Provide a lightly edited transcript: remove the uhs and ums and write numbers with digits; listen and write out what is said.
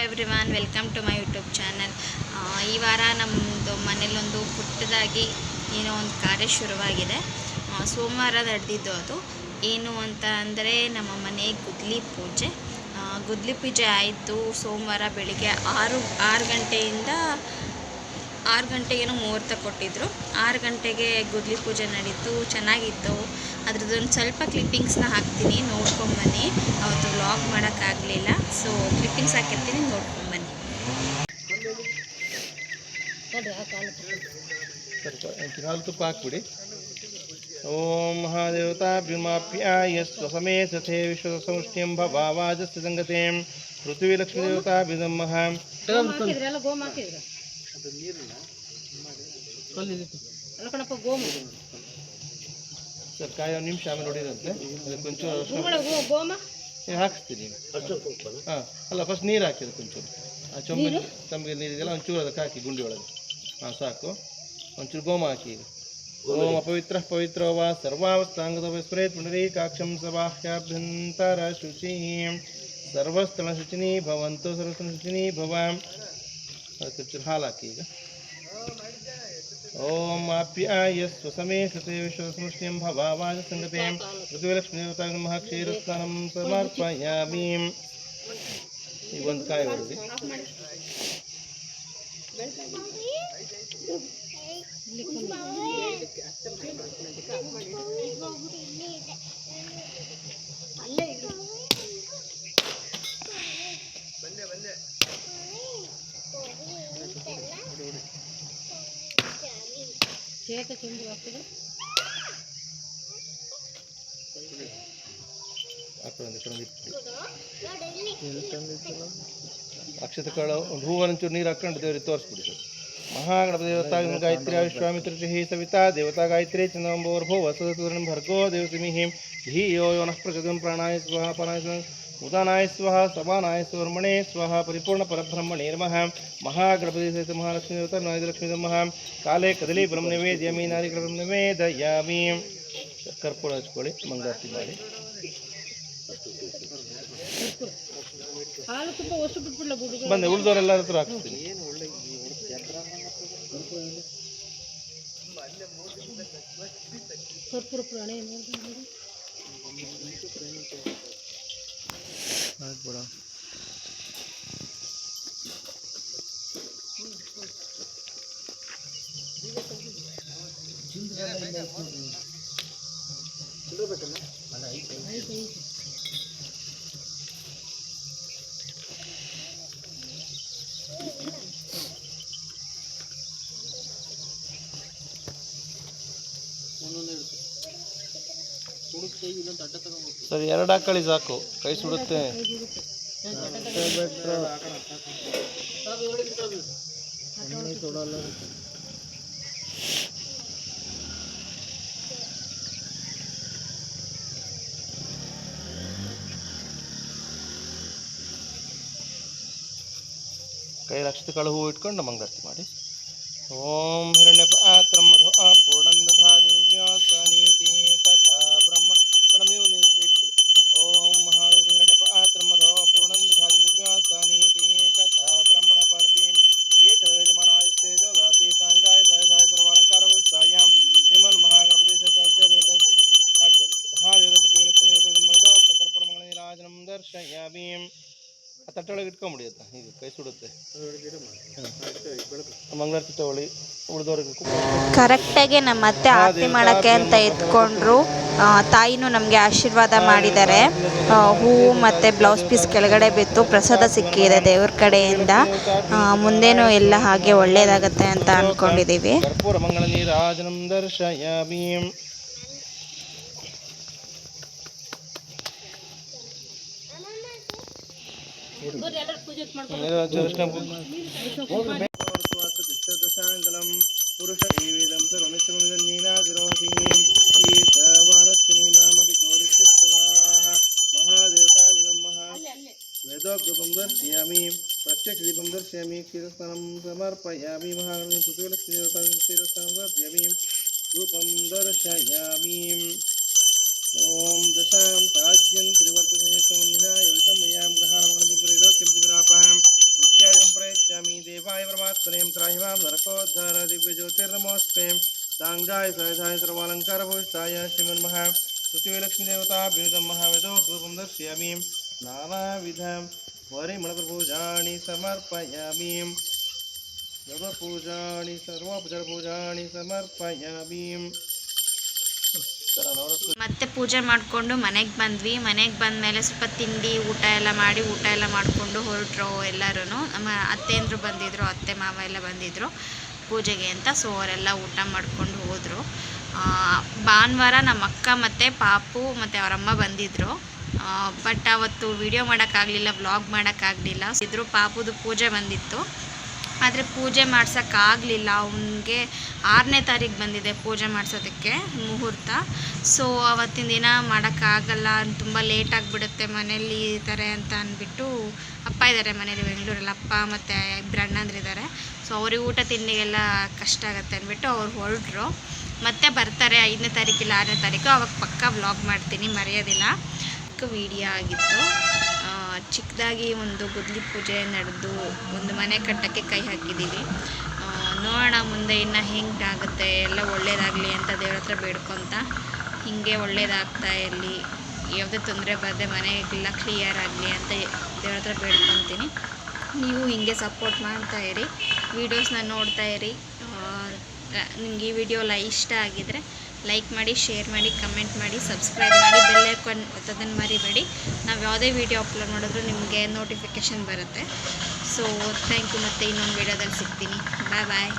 Everyone, welcome to my YouTube channel. ಈ ವಾರ ನಮ್ಮದು ಮನೇಲೊಂದು ಪುಟ್ಟದಾಗಿ ಏನೋ ಒಂದು ಕಾರ್ಯ ಶುರುವಾಗಿದೆ. ಸೋಮವಾರ ನಡೆದಿದ್ದು ಅದು. ಏನು ಅಂತ ಅಂದರೆ ನಮ್ಮ ಮನೆ ಗುದ್ಲಿ ಪೂಜೆ ಆಯಿತು. ಸೋಮವಾರ ಬೆಳಿಗ್ಗೆ 6 ಗಂಟೆಯಿಂದ 6 ಗಂಟೆಗೇನೋ ಮುಹೂರ್ತ ಕೊಟ್ಟಿದ್ದರು. 6 ಗಂಟೆಗೆ ಗುದ್ಲಿ ಪೂಜೆ ನಡೀತು, ಚೆನ್ನಾಗಿತ್ತು. ಅದ್ರದ್ದೊಂದು ಸ್ವಲ್ಪ ಕ್ಲಿಪ್ಪಿಂಗ್ಸ್ನ ಹಾಕ್ತೀನಿ, ನೋಡ್ಕೊಂಬನ್ನಿ. ಅವತ್ತು ವ್ಲಾಗ್ ಮಾಡೋಕ್ಕಾಗಲಿಲ್ಲ, ಸೊ ಕ್ಲಿಪ್ಪಿಂಗ್ಸ್ ಹಾಕಿರ್ತೀನಿ, ನೋಡ್ಕೊಂಬನ್ನಿ. ತುಪ್ಪ ಹಾಕ್ಬಿಡಿ. ಓಂ ಮಹಾದೇವತಾಭ್ಯುಮಾಪ್ಯಾಯ ಸ್ವಸಮೇತಥೇ ವಿಶ್ವಸಂಷ್ಟ್ಯಂ ಭವಾವಾಜಸ್ಯ ಸಂಗತೆ ಪೃಥ್ವಿ ಲಕ್ಷ್ಮೀ ದೇವತಾಭ್ಯುನಮಃ. ಸರ್ ಕಾಯಿ ಒಂದು ನಿಮಿಷ ಆಮೇಲೆ ನೋಡಿದಂತೆ ಅದಕ್ಕೊಂಚೂರು ಹಾಕಿಸ್ತೀನಿ. ಹಾಂ ಅಲ್ಲ, ಫಸ್ಟ್ ನೀರು ಹಾಕಿ ಅದಕ್ಕೊಂಚೂರು ಆ ಚಂಬಿಗೆ ನೀರಿಗೆಲ್ಲ ಒಂಚೂರು ಅದಕ್ಕೆ ಹಾಕಿ ಗುಂಡಿ ಒಳಗೆ. ಹಾಂ ಸಾಕು. ಒಂಚೂರು ಗೋಮ ಹಾಕಿ. ಈಗ ಓಂ ಅಪವಿತ್ರ ಪವಿತ್ರೋ ವಾ ಸರ್ವಾವಸ್ಥಾಂಗದ ವಿಸ್ಮರೇತ್ ಪುಂಡರೀಕಾಕ್ಷಂ ಸಬಾಹ್ಯಾಭ್ಯಂತರ ಶುಚಿಂ ಸರ್ವಸ್ಥಳ ಶುಚಿನಿ ಭವಂತು ಸರ್ವಸ್ಥಳ ಶುಚಿನಿ ಭವ. ಅದಕ್ಕೆ ಒಂಚೂರು ಹಾಲು ಹಾಕಿ. ಈಗ ಓಂ ಆಪ್ಯಾಯ ಸ್ವಸಮೇತಥೇ ವಿಶ್ವಸಂಷ್ಟ್ಯಂ ಭವಾವಾಜ ಸಂಗತೆ ಪೃಥ್ವಿಲಕ್ಷ್ಮೀ ದೇವತಾಭ್ಯುನಮಃ ಕ್ಷೀರಸ್ನಾನಂ ಸಮರ್ಪಯಾಮಿ. ಈಗ ಒಂದು ಕಾಯಿ ಹೊಡೆದಿ. ಅಕ್ಷತೆ ಕಾಳು ಒಂದು ಹೂವನಂಚೂರು ನೀರು ಹಾಕೊಂಡು ದೇವರಿಗೆ ತೋರಿಸ್ಬಿಡಿ ಸರ್. ಮಹಾಗಣಪತಿ ದೇವತಾ ಗಾಯತ್ರಿ ವಿಶ್ವಾಮಿತ್ರೇ ಸವಿತಾ ದೇವತಾ ಗಾಯತ್ರಿ ಚಂದ್ರಂಬೋರ್ಭೋ ವಸದತುರ್ಣಂ ಭರ್ಗೋ ದೇವತಿಮಿಹಿ ಧಿಯೋ ಯೋ ನಃ ಪ್ರಚೋದಯಂ ಪ್ರಾಣಾಯ ಸ್ವಹ ಪರಾಯ ಉದಾನಾಯ ಸ್ವಹ ಸಮಾನಾಯ ಸ್ವರ್ಮಣೇ ಸ್ವಹ ಪರಿಪೂರ್ಣ ಪರಬ್ರಹ್ಮಣೇ ನಮಃ. ಮಹಾಗಣಪತಿ ಸಹಿತ ಮಹಾಲಕ್ಷ್ಮೀ ದೇವತಾ ನಾಯಲಕ್ಷ್ಮೀ ನಮಃ. ಕಾಲೇ ಕದಲಿ ಬ್ರಹ್ಮ ನಿವೇದ್ಯಾಮಿ ನಾರಿಕಳ ಬ್ರಹ್ಮ ನಿವೇದಯಾಮಿ. ಕರ್ಪೂರ ಹಚ್ಕೊಳ್ಳಿ, ಮಂಗಳಾರತಿ ಮಾಡಿ. ಬಂದೆ ಉಳಿದವರೆಲ್ಲರ ಹತ್ರ ಹಾಕ್ತೀನಿ. ಸರ್ 2 ಹಾಕೊಳ್ಳಿ ಸಾಕು, ಕೈ ಸುಡುತ್ತೆ. ಕೈ ಅಕ್ಷತೆ ಕಾಳು ಹೂವು ಇಟ್ಕೊಂಡು ಮಂಗಳಾರತಿ ಮಾಡಿ. ಓಂ ಹಿರಣ್ಯಪಾತ್ರಂ ಮಧು ಪೂರ್ಣಂ ದಧಾತಿ ವ್ಯಾಸನೀತಿ ಕಥಾ ಬ್ರಹ್ಮ ಪ್ರಣಮ್ಯೂ ಇಟ್ಕೊಳ್ಳಿ. ಓಂ ಮಹಾದೇವ ಹಿರಣ್ಯಪಾತ್ರಂ ಮಧು ಪೂರ್ಣಂ ದಧಾತಿ ವ್ಯಾಸನೀತಿ ಕಥಾ ಬ್ರಹ್ಮಣ ಪಾರ್ತಿ ಏಕದವೇಜಮಾನಾಯುಸ್ತೇಜೋ ದಾತಿ ಸಾಂಗಾಯ ಸಾಯ ಸರ್ವಾಲಂಕಾರ ಭೂಷಾಯಾಂ ಶ್ರೀಮನ್ ಮಹಾಗಣಪತಿ ದೇವತಾ ಹಾಕಿ. ಅದಕ್ಕೆ ಮಹಾದೇವದ ಪೃಥ್ವಿಲಕ್ಷ್ಮೀ ದೇವತಾ ಕರ್ಪೂರ ಮಂಗಳ ನೀರಾಜನಂ ದರ್ಶಯಾಮಿ. ಆ ತಟ್ಟೊಳಗೆ ಇಟ್ಕೊಂಬಿಡಿ ಅಂತ. ಹೀಗೆ ಕೈ ಸುಡುತ್ತೆ. ಮಂಗಳಾರತಿ ತಗೊಳ್ಳಿ. ಉಳಿದವ್ರಿಗೆ ಕರೆಕ್ಟಾಗಿ ನಮ್ಮ ಅತ್ತೆ ಆರತಿ ಮಾಡೋಕ್ಕೆ ಅಂತ ಎತ್ಕೊಂಡ್ರು. ತಾಯಿನೂ ನಮಗೆ ಆಶೀರ್ವಾದ ಮಾಡಿದ್ದಾರೆ. ಹೂವು ಮತ್ತು ಬ್ಲೌಸ್ ಪೀಸ್ ಕೆಳಗಡೆ ಬಿತ್ತು. ಪ್ರಸಾದ ಸಿಕ್ಕಿದೆ ದೇವ್ರ ಕಡೆಯಿಂದ. ಮುಂದೇನೂ ಎಲ್ಲ ಹಾಗೆ ಒಳ್ಳೆಯದಾಗತ್ತೆ ಅಂತ ಅಂದ್ಕೊಂಡಿದ್ದೀವಿ. ಕರ್ಪೂರ ಮಂಗಳ ನೀರಾಜನಂ ದರ್ಶಯಾಮಿ. ಪುರುಷ ವೇದಂ ಸರ್ವಮಿಶ್ರಮನಿಧೀನಾದಿರೋಹತಿ ಮಹಾದೇವತಾ ವಿದಮಃ ವೇದೋಕ್ತಂ ದರ್ಶಯಾಮಿ. ಪ್ರತ್ಯಕ್ಷ ದೀಪಂ ದರ್ಶಯಾಮಿ. ಕ್ಷೀರಸ್ನಾನಂ ಸಮರ್ಪಯಾಮಿ. ಮಹಾಗಣಪತಿ ಪೃಥ್ವಿಲಕ್ಷ್ಮೀ ದೇವತಾ ಕ್ಷೀರಸ್ನಾನಂ ಸಮರ್ಪಯಾಮಿ. ಧೂಪಂ ದರ್ಶಯಾಮಿ. ಓಂ ದಶಾಂ ತಾಜ್ಯಂ ತ್ರಿವರ್ತ ಸಂಯುಕ್ತಂ ನಿನಾಯ ವಿತಂ ಮಯಾಂ ಗ್ರಹಾಣಂ ಗಣಪತಿಪರಿರೋಕ್ಯಂ ತಿಮಿರಾಪಹಂ स्वनेम त्राहिमां नरकोद्धार दिव्य ज्योतिर्नमोस्ते दांगाय सहिताय सर्वालंकार भूषिताय श्रीमन्महा पृथ्वी लक्ष्मी देवताभ्युदं महावेदो रूपं दर्शयामि नानाविधं परिमलपूजानि समर्पयामि सर्वपूजानि समर्पयामि ಮತ್ತೆ ಪೂಜೆ ಮಾಡಿಕೊಂಡು ಮನೆಗೆ ಬಂದ್ವಿ. ಮನೆಗೆ ಬಂದಮೇಲೆ ಸ್ವಲ್ಪ ತಿಂಡಿ ಊಟ ಎಲ್ಲ ಮಾಡಿಕೊಂಡು ಹೊರಟ್ರು ಎಲ್ಲರೂ. ನಮ್ಮ ಅತ್ತೆಯಂದ್ರು ಬಂದಿದ್ದರು, ಅತ್ತೆ ಮಾವ ಎಲ್ಲ ಬಂದಿದ್ದರು ಪೂಜೆಗೆ ಅಂತ. ಸೊ ಅವರೆಲ್ಲ ಊಟ ಮಾಡ್ಕೊಂಡು ಹೋದರು. ಭಾನುವಾರ ನಮ್ಮ ಅಕ್ಕ ಮತ್ತು ಪಾಪು ಮತ್ತು ಅವರಮ್ಮ ಬಂದಿದ್ದರು. ಬಟ್ ಅವತ್ತು ವಿಡಿಯೋ ಮಾಡೋಕ್ಕಾಗಲಿಲ್ಲ, ವ್ಲಾಗ್ ಮಾಡೋಕ್ಕಾಗಲಿಲ್ಲ. ಇದ್ರು ಪಾಪುದು ಪೂಜೆ ಬಂದಿತ್ತು, ಆದರೆ ಪೂಜೆ ಮಾಡ್ಸೋಕ್ಕಾಗಲಿಲ್ಲ. ಅವನಿಗೆ 6ನೇ ತಾರೀಕು ಬಂದಿದೆ ಪೂಜೆ ಮಾಡಿಸೋದಕ್ಕೆ ಮುಹೂರ್ತ. ಸೊ ಅವತ್ತಿನ ದಿನ ಮಾಡೋಕ್ಕಾಗಲ್ಲ, ತುಂಬ ಲೇಟಾಗಿಬಿಡುತ್ತೆ ಮನೇಲಿ ಇದ್ದಾರೆ ಅಂತ ಅಂದ್ಬಿಟ್ಟು, ಅಪ್ಪ ಇದ್ದಾರೆ ಮನೇಲಿ ಬೆಂಗಳೂರಲ್ಲಿ, ಅಪ್ಪ ಮತ್ತು 2 ಅಣ್ಣಂದಿರಿದ್ದಾರೆ. ಸೊ ಅವ್ರಿಗೆ ಊಟ ತಿಂಡಿಗೆಲ್ಲ ಕಷ್ಟ ಆಗುತ್ತೆ ಅಂದ್ಬಿಟ್ಟು ಅವ್ರು ಹೊರಟ್ರು. ಮತ್ತೆ ಬರ್ತಾರೆ 5ನೇ ತಾರೀಕಿಲ್ಲ 6ನೇ ತಾರೀಕು, ಅವಾಗ ಪಕ್ಕ ವ್ಲಾಗ್ ಮಾಡ್ತೀನಿ, ಮರೆಯೋದಿಲ್ಲ. ವಿಡಿಯೋ ಆಗಿತ್ತು. ಚಿಕ್ಕದಾಗಿ ಒಂದು ಗುದ್ಲಿ ಪೂಜೆ ನಡೆದು ಒಂದು ಮನೆ ಕಟ್ಟೋಕ್ಕೆ ಕೈ ಹಾಕಿದ್ದೀವಿ. ನೋಡೋಣ ಮುಂದೆ ಇನ್ನು ಹೆಂಗಾಗುತ್ತೆ, ಎಲ್ಲ ಒಳ್ಳೇದಾಗಲಿ ಅಂತ ದೇವ್ರ ಹತ್ರ ಬೇಡ್ಕೊತ, ಹೀಗೆ ಒಳ್ಳೇದಾಗ್ತಾ ಇರಲಿ, ಯಾವುದೇ ತೊಂದರೆ ಬರದೆ ಮನೆಗೆಲ್ಲ ಕ್ಲಿಯರ್ ಆಗಲಿ ಅಂತ ದೇವ್ರ ಹತ್ರ ಬೇಡ್ಕೊತೀನಿ. ನೀವು ಹೀಗೆ ಸಪೋರ್ಟ್ ಮಾಡ್ತಾಯಿರಿ, ವೀಡಿಯೋಸ್ನ ನೋಡ್ತಾಯಿರಿ. ನಿಮಗೆ ಈ ವಿಡಿಯೋ ಇಷ್ಟ ಆಗಿದರೆ ಲೈಕ್ ಮಾಡಿ, ಶೇರ್ ಮಾಡಿ, ಕಮೆಂಟ್ ಮಾಡಿ, ಸಬ್ಸ್ಕ್ರೈಬ್ ಮಾಡಿ, ಬೆಲ್ ಐಕಾನ್ ಒತ್ತೋದನ್ನು ಮರಿಬೇಡಿ. ನಾವು ಯಾವುದೇ ವಿಡಿಯೋ ಅಪ್ಲೋಡ್ ಮಾಡಿದ್ರೂ ನಿಮಗೆ ನೋಟಿಫಿಕೇಷನ್ ಬರುತ್ತೆ. So thank you. ಮತ್ತು ಇನ್ನೊಂದು ವಿಡಿಯೋದಲ್ಲಿ ಸಿಗ್ತೀನಿ. ಬಾಯ್ ಬಾಯ್.